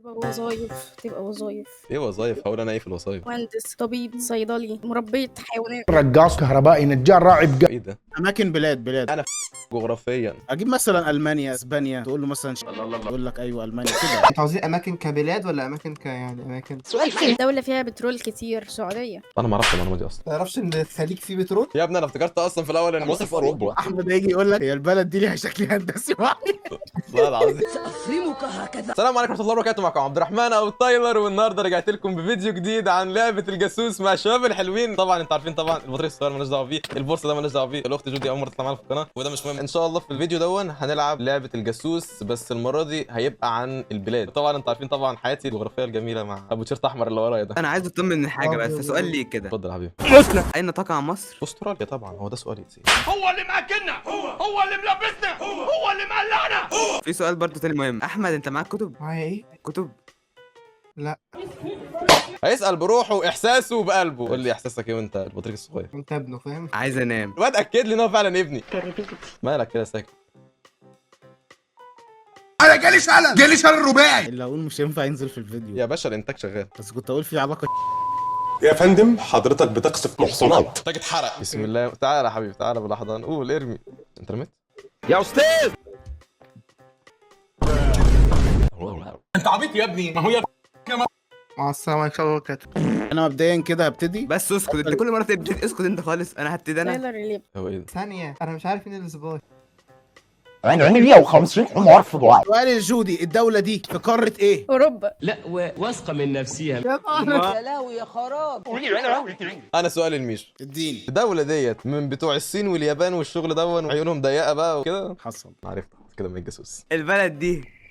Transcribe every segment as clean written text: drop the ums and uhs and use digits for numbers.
تبقى وظايف ايه وظايف؟ هقول انا ايه في الوظايف؟ مهندس، طبيب، صيدلي، مربية حيوانات. رقاص كهربائي نجار راعي ايه ده؟ اماكن بلاد انا جغرافيا. اجيب مثلا المانيا، اسبانيا، تقول له مثلا يقول لك ايوه المانيا كده. انتوا عاوزين اماكن كبلاد ولا اماكن يعني اماكن؟ دولة فيها بترول كتير، سعودية. انا ما اعرفش المعلومه دي اصلا. تعرفش ان الخليج فيه بترول؟ يا ابني انا افتكرت اصلا في الاول ان مصر في اوروبا. احمد هيجي يقول لك هي البلد دي ليها شكل هندسي معين. والله العظيم. السلام عليكم ورحمه الله وبركاته، معكم عبد الرحمن او تايلر، والنهارده رجعت لكم بفيديو جديد عن لعبه الجاسوس مع الشباب الحلوين. طبعا انتوا عارفين طبعا البطريق الصغير مالناش دعوه بيه، البورصه ده مالناش دعوه بيه، الاخت جودي اول مره تطلع معانا في القناه وده مش مهم. ان شاء الله في الفيديو دون هنلعب لعبه الجاسوس، بس المره دي هيبقى عن البلاد. طبعا انتوا عارفين طبعا حياتي الجغرافيه الجميله مع ابو تيشيرت احمر اللي ورايا ده. انا عايز اطمن من حاجه بس، سؤال ليك كده. اتفضل يا حبيبي. اين تقع مصر؟ استراليا طبعا، هو ده سؤال يتسال. هو اللي مأكلنا، هو اللي ملبسنا، هو اللي مقلعنا. في سؤال برضو تاني مهم. احمد انت معاك كتب؟ معايا ايه؟ كتب؟ لا هيسال بروحه واحساسه وبقلبه. قول لي احساسك ايه وانت البطريق الصغير؟ انت ابنه فاهم؟ عايز انام. الواد اكد لي ان هو فعلا ابني. مالك كده ساكت؟ انا جالي شلل الرباعي. اللي هقول مش هينفع ينزل في الفيديو، يا باشا الانتاج شغال. بس كنت اقول في علاقه. يا فندم حضرتك بتقصف محصنات. انتاج اتحرق. بسم الله. تعالى يا حبيبي تعالى بالاحضان. قول ارمي. انت رميت؟ يا استاذ انت عبيط يا ابني، ما هو يا مع السلامه ان شاء الله وبركاته. انا مبدئيا كده هبتدي. بس اسكت انت، كل مره تبتدي اسكت انت خالص. انا هبتدي انا. تايلر اللي هو ايه ده؟ ثانيه انا مش عارف مين السباي. عيني 150 حمار في ضوء. سؤال الجودي، الدوله دي في قاره ايه؟ أوروبا. لا واثقه من نفسها. انا سؤال الميش. اديني. الدولة ديت من بتوع الصين واليابان والشغل دون وعيونهم ضيقة بقى وكده. حصل. عرفت كده من الجاسوس. البلد دي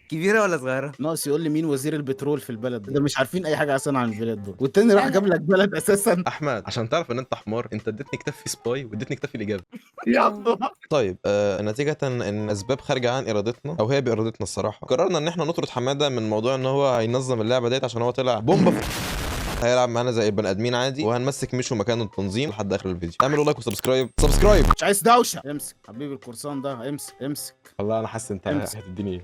كبيره ولا صغيره؟ ناقص يقول لي مين وزير البترول في البلد ده مش عارفين اي حاجه اصلا عن البلاد دول، والتاني راح جاب لك بلد اساسا. احمد عشان تعرف ان انت حمار، انت اديتني كتاب فيه سباي واديتني كتاب فيه الاجابه. يلا. طيب نتيجة ان اسباب خارجة عن ارادتنا او هي بارادتنا الصراحة، قررنا ان احنا نطرد حمادة من موضوع ان هو هينظم اللعبة ديت عشان هو طلع بومبا. هيلعب معانا زي البني ادمين عادي، وهنمسك ميشو مكانه التنظيم لحد اخر الفيديو. اعملوا لايك وسبسكرايب. سبسكرايب. مش عايز دوشه. امسك حبيبي القرصان ده، امسك. والله انا حاسس انت امسك. هتديني.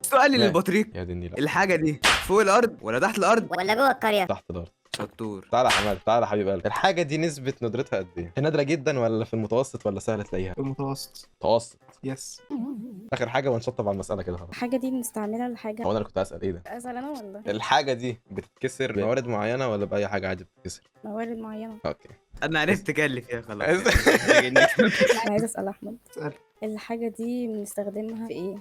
سؤالي لا. للبطريق، يا دني لا. الحاجه دي فوق الارض ولا تحت الارض ولا جوه القرية؟ تحت الارض. شطور. تعالى يا حماد، تعالى يا حبيب قلبي. الحاجة دي نسبة ندرتها قد ايه؟ هي نادرة جدا ولا في المتوسط ولا سهلة تلاقيها؟ في المتوسط. متوسط. يس. اخر حاجة ونشطب على المسألة كده خلاص. الحاجة دي بنستعملها لحاجة. هو انا اللي كنت هسأل ايه ده؟ أسأل أنا ولا الحاجة دي بتتكسر بموارد معينة ولا بأي حاجة عادي بتتكسر؟ موارد معينة؟ اوكي. انا عرفت اللي فيها خلاص. أنا عايزة أسأل أحمد. اسال الحاجة دي بنستخدمها في إيه؟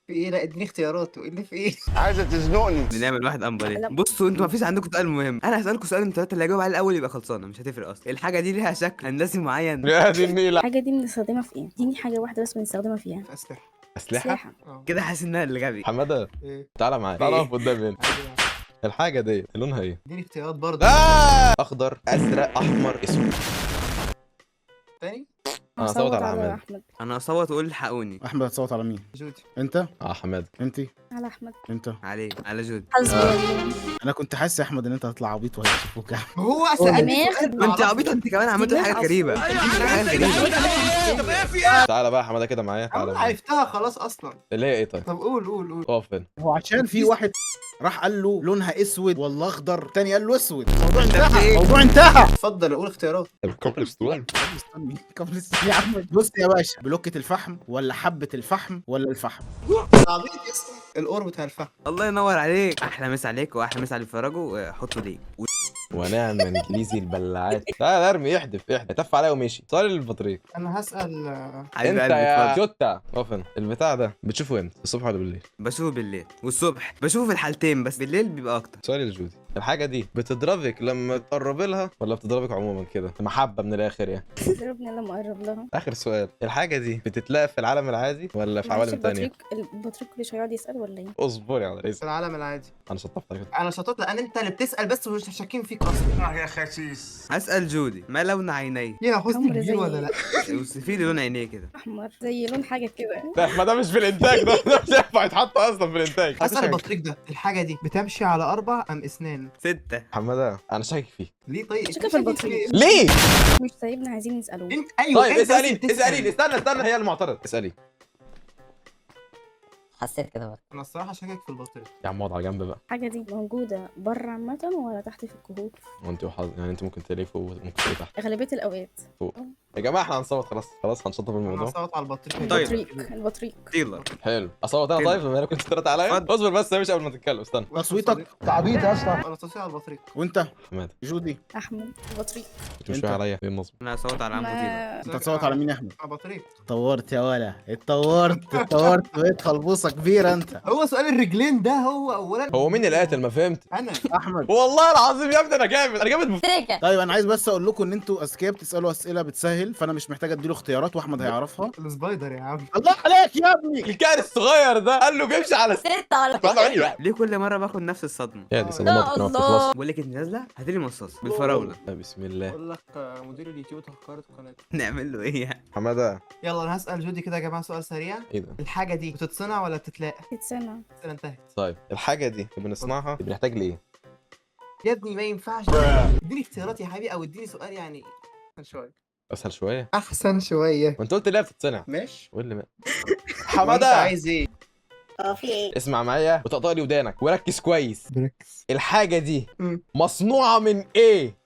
في ايه؟ لا اديني اختيارات وايه اللي في ايه. عايزه تزنقني. بنعمل واحد لا. امبلي. بصوا انتوا ما فيش عندكم سؤال مهم، انا هسالكم سؤال انتوا الثلاثه اللي هيجاوب عليه الاول يبقى خلصانه، مش هتفرق اصلا. الحاجه دي ليها شكل هندسي معين؟ يا دي النيلة. الحاجة دي بنستخدمها في إيه؟ اديني حاجة واحدة بس بنستخدمها فيها. في اسلحه. أسلحة؟ كده حاسس انها اللي غبي. حمادة ايه؟ تعالى معايا، تعالى اقف قدامي هنا. الحاجة دي لونها ايه؟ اديني اختيارات برضه. أخضر، أزرق، أحمر، أسود. تاني. أنا صوت على حمادة. أحمد. انا اصوت واقول الحقوني. احمد هتصوت على مين؟ جودي. انت؟ حمادة. انت؟ على أحمد. انت؟ على جود. حسبي الله. انا كنت حاسس يا احمد ان انت هتطلع عبيط وهيشوفوك يا احمد. ما هو سألني دماغ. سؤال ما انت معرفش. عبيط انت كمان، عملت حاجات غريبه. حاجات غريبه. تعالى بقى يا حمادة كده معايا، تعالى انا معايا. عرفتها خلاص اصلا. اللي هي ايه طيب؟ طب قول. اقف هنا. هو عشان في واحد راح قال له لونها اسود ولا اخضر، تاني قال له اسود. الموضوع انتهى. الموضوع انتهى. اتفضل قول اختيارات. الكوبلستون. استني يا احمد. بص يا باشا، بلوكة الفحم ولا حبة الفحم ولا الفحم؟ عبيط يا اسطى. القرب بتاع الفحم. الله ينور عليك. احلى مسا عليك واحلى مسا على اللي بيتفرجوا. حطوا ليك. ونعم انجليزي البلاعات. تعالى ارمي، احدف تف عليا ومشي. سؤال للبطريق. انا هسأل. حبيب انت قلبي يا اتفضل. توتا اقف هنا. البتاع ده بتشوفه امتى؟ الصبح ولا بالليل؟ بشوفه بالليل والصبح، بشوفه في الحالتين بس بالليل بيبقى اكتر. سؤال الجودي، الحاجة دي بتضربك لما تقرب لها ولا بتضربك عموما كده؟ محبة من الآخر يعني. ضربني لما أقرب لها. آخر سؤال، الحاجة دي بتتلاقى في العالم العادي ولا في عوالم تانية؟ البطريق مش هيقعد يسأل ولا إيه؟ اصبري على في رزق. العالم العادي. أنا شطفت عليك. انا شطط لان انت اللي بتسأل بس ومش شاكين فيك اصلا. يا خسيس. هسأل جودي، ما لون عينيه؟ ليها حسن عمر كبير زي ولا لا؟ اوصفي لي لون عينيه كده. أحمر زي لون حاجة كده. لا ما ده مش في الإنتاج، ده مش هينفع يتحط أصلا في الإنتاج. اسأل البطريق ده، الحاجة دي بتمشي على 4 ام اسنان؟ 6. حمادة أنا شاكك فيه. ليه طيب؟ شكل في البطريق. ليه؟ مش سايبنا عايزين نسأله. انت ايوه طيب انت بس اسألي بتسأل. اسألي استنى هي المعترض. اسألي. حسيت كده برضه. انا الصراحه شاكك في البطريق. يا عم اقعد على جنب بقى. الحاجة دي موجودة بره عامة ولا تحت في الكهوف؟ وانت وحظ يعني انت ممكن تلاقي فوق وممكن تلاقي تحت. أغلبية الأوقات. يا جماعه احنا هنصوت خلاص هنشطب انا الموضوع. صوت على البطريق. طيب. البطريق. تيلر. حلو اصوت انا كده. طيب بما انك كنت اشتريت عليا. اتفضل. اصبر بس يا باشا قبل ما تتكلم استنى. تصويتك تعبيط يا اسطى. انا تصويت على البطريق. وانت حماده جودي أحمد البطريق. كنت مش انت. فاهم عليا ايه النصب. انا هصوت على عمو تيلر. ما انت تصوت على مين يا احمد؟ على البطريق. اتطورت يا ولا اتطورت بقيت خلبوصه كبيره انت. هو سؤال الرجلين ده هو اولا. هو مين اللي قاتل ما فهمت. انا. احمد والله العظيم يا ابني انا جامد تريكة. طيب انا عايز بس اقول لكم ان انتوا اذكياء بتسالوا اسئله بتسهل، فانا مش محتاج اديله اختيارات واحمد هيعرفها. السبايدر يا عم. الله عليك يا ابني. الكائن الصغير ده قال له بيمشي على 6 ولا ليه كل مره باخد نفس الصدمه؟ يا دي صدمات كده ما الله. بتخلصش. بقول لك انت نازله هاتي لي مصاص بالفراوله. بسم الله. بقول لك مدير اليوتيوب هكرت قناته. نعمل له ايه يعني؟ حماده يلا انا هسال جودي كده يا جماعه سؤال سريع. ايه ده. الحاجه دي بتتصنع ولا بتتلاقى؟ تتسمع. السنه انتهت. طيب الحاجه دي بنصنعها بنحتاج لايه. يا ابني ما ينفعش. اديني اختيارات يا حبيبي او اديني سؤال يعني احسن شويه. اسهل شويه. احسن شويه. وانت قلت ليه بتتصنع. ماشي. قول لي ما. انت حماده عايز ايه؟ في ايه؟ اسمع معايا وتقطع لي ودانك وركز كويس. بركز. الحاجه دي مم. مصنوعه من ايه.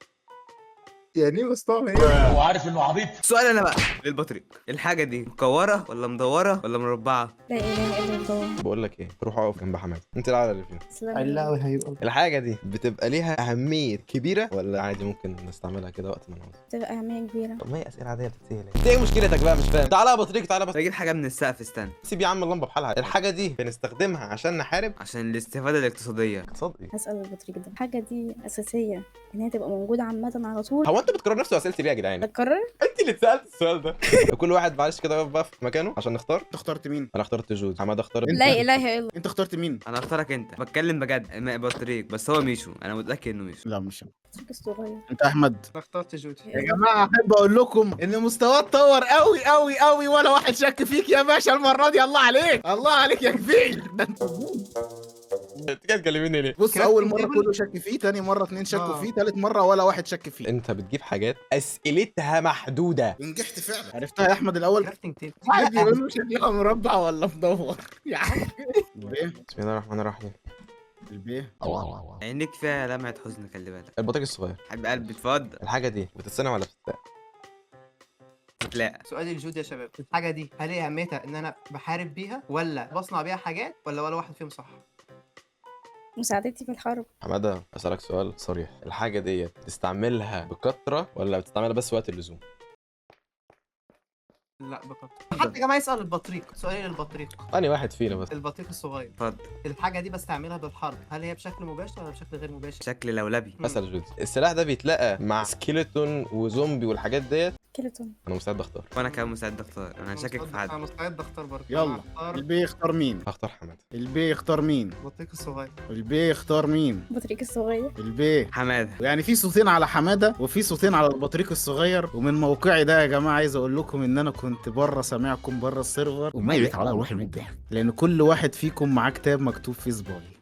يعني ايه مصطفى ايه؟ هو عارف انه عبيط. سؤال انا بقى للبطريق. الحاجه دي مكوره ولا مدوره ولا مربعه؟ لا إله إلا الله. بقول لك ايه روح اقف جنب حماده انت العالة اللي فيها. تسلم. علاوي هيبقى. الحاجه دي بتبقى ليها اهميه كبيره ولا عادي ممكن نستعملها كده وقت ما نعوز. تبقى أهمية كبيرة. طب ما هي اسئله عاديه بتتسال انت ايه مشكلتك بقى مش فاهم. تعالى يا بطريق تعالى بس. بجيب حاجه من السقف استنى. سيب يا عم اللمبه بحالها. الحاجه دي بنستخدمها عشان نحارب. عشان الاستفاده الاقتصاديه. اقتصاد ايه. هسأل البطريق ده. الحاجة دي أساسية إن هي تبقى موجودة عامة على طول. هو انت بتكرر نفس اسئلتي ليه يا جدعان. بتكرر؟ انت اللي اتسالت السؤال ده. كل واحد معلش كده يقف بقى في مكانه عشان نختار. انت اخترت مين؟ انا اخترت جود حماده اختار لا إله إلا الله. انت اخترت مين؟ انا اختارك انت بتكلم بجد بطريق بس هو ميشو انا متاكد انه ميشو. لا مش البطريق الصغير. انت احمد. انا اخترت جودي. يا جماعه احب اقول لكم ان مستواه اتطور قوي ولا واحد شك فيك يا باشا المره دي. الله عليك يا كبير. ده انت انت كده تكلميني ليه. بص كابتن اول مره تيبل. كله شك فيه، تاني مره اتنين شكوا آه. فيه، تالت مره ولا واحد شك فيه. انت بتجيب حاجات اسئلتها محدوده. ونجحت فعلا. عرفتها يا احمد الاول. كرافتنج تيبل. حد يقول له شكلها مربع ولا مدور يا عم. البيه بسم الله الرحمن الرحيم. البيه عينيك فيها لمعه حزن خلي بالك. البطيخ الصغير. حبيب قلبي اتفضل. الحاجه دي بتتصنع ولا بتتلاقى. بتلاقى. سؤالي لجودي يا شباب، الحاجه دي هل هي اهميتها ان انا بحارب بيها ولا بصنع بيها حاجات ولا واحد فيهم صح؟ مساعدتي في الحرب. حماده اسالك سؤال صريح. الحاجه دي بتستعملها بكثره ولا بتستعملها بس وقت اللزوم. لا بكتر. حد يا جماعه يسال البطريق. سؤالي للبطريق. انهي واحد فينا بس. البطريق الصغير. اتفضل. الحاجه دي بستعملها بالحرب، هل هي بشكل مباشر ولا بشكل غير مباشر؟ شكل لولبي. اسال جودي السلاح ده بيتلاقى مع سكيلتون وزومبي والحاجات ديت. كيلتون. انا مستعد اختار. وانا كمان مساعد اختار انا شاكك في انا حد. مستعد اختار برضه. يلا. أنا هختار البيه اختار مين؟ هختار حماده. البيه اختار مين؟ البطريق الصغير. البيه اختار مين؟ البطريق الصغير. البيه. حماده. يعني في صوتين على حماده وفي صوتين على البطريق الصغير. ومن موقعي ده يا جماعه عايز اقول لكم ان انا كنت بره سامعكم بره السيرفر وميت على روح المدح. لان كل واحد فيكم معاه كتاب مكتوب فيه صباعي.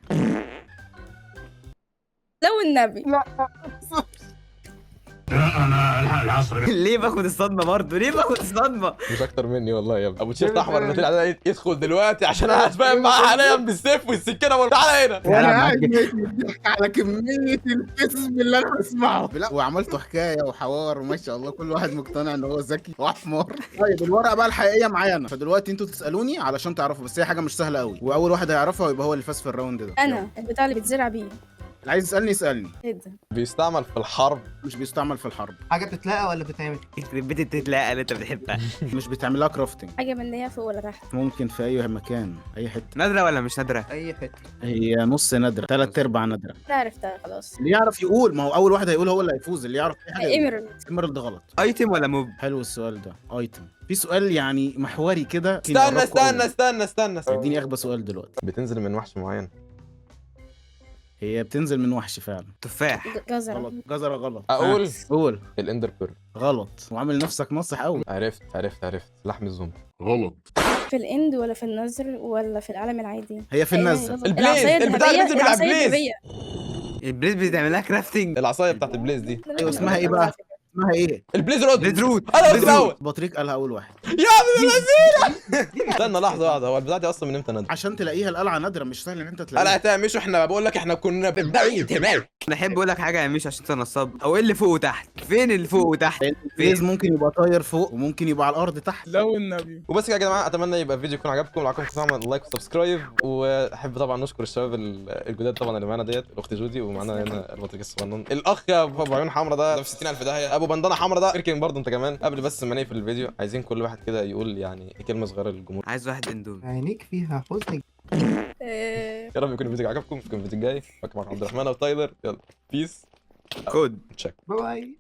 لو النبي. انا العصر ليه باخد الصدمه برضه؟ ليه باخد الصدمه؟ مش اكتر مني والله يا ابني. ابو تيشيرت احمر اللي طلع ده يدخل دلوقتي عشان انا هتفاهم معاه حاليا بالسيف والسكينه. تعالى هنا. وانا قاعد بضحك على كميه الكذب اللي انا بسمعه. لا وعملته حكايه وحوار وما شاء الله كل واحد مقتنع ان هو ذكي وحمار. طيب الورقه بقى الحقيقيه معايا انا، فدلوقتي انتوا تسالوني علشان تعرفوا، بس هي حاجه مش سهله قوي واول واحد هيعرفها يبقى هو اللي فاز في الراوند ده. أنا البتاع اللي بتزرع بيه. اللي عايز يسالني يسالني. إيه ده؟ بيستعمل في الحرب. مش بيستعمل في الحرب. حاجه بتتلاقى ولا بتتعمل؟ يخرب بيت التتلاقه اللي انت بتحبها. مش بيتعمل لها كرافتنج. حاجة من اللي هي فوق ولا تحت؟ ممكن في اي مكان اي حته. نادره ولا مش نادره؟ اي حته. هي نص نادره، ثلاث ارباع نادره. لا عرفتها خلاص. اللي يعرف يقول، ما هو اول واحد هيقول هو اللي هيفوز. اللي يعرف اي حاجه يقول. ايميرالد. ايميرالد غلط. ايتم ولا موب؟ حلو السؤال ده. ايتم. في سؤال يعني محوري كده. استنى اديني اغبى سؤال دلوقتي. بتنزل من وحش معين. هي بتنزل من وحش فعلا. تفاح. جزرة. غلط. جزره غلط. اقول قول. الاندر بيرل. غلط. وعامل نفسك ناصح قوي. عرفت لحم الزومبي. في الاند ولا في النزر ولا في العالم العادي؟ هي في النزل. البليز، البتاع اللي بينزل من العصاية البليز. الذهبية. البليز بتعمل لها كرافتنج. العصايه بتاعت البليز دي. ايوه اسمها ايه بقى؟ اسمها ايه؟ البليز رود. بليز رود. انا قلت بليز الاول بطريق قالها اول واحد. يا ابن اللذينه. استنى لحظه واحده، هو البتاع دي اصلا من امتى نادر؟ عشان تلاقيها القلعه نادره، مش سهل ان انت انا تلاقيها. هتعمش، احنا بقول لك احنا كنا بنبدأ تمام. انا احب اقول لك حاجه يا مش عشان انت نصاب، او ايه اللي فوق وتحت؟ فين اللي فوق وتحت؟ البليز ممكن يبقى طاير فوق وممكن يبقى على الارض تحت. لو النبي. وبس كده يا جماعه، اتمنى يبقى الفيديو يكون عجبكم. لو عجبكم طبعا لايك وسبسكرايب، واحب طبعا نشكر الشباب الجداد طبعا اللي معانا ديت، الاخت جودي، ومعانا هنا البطريق الصغنن، الاخ ابو عيون حمرا ده في 60000 داهيه، ابو بندانه حمرا ده اركن برضه انت كمان. قبل بس ما نقفل الفيديو، عايزين كل واحد كده يقول يعني كلمه صغيره للجمهور. عايز واحد اندومي. عينيك فيها حزن. يا رب يكون الفيديو عجبكم. في الفيديو الجاي معكم عبد الرحمن وتايلر. يلا بيس. خد. تشيك. باي.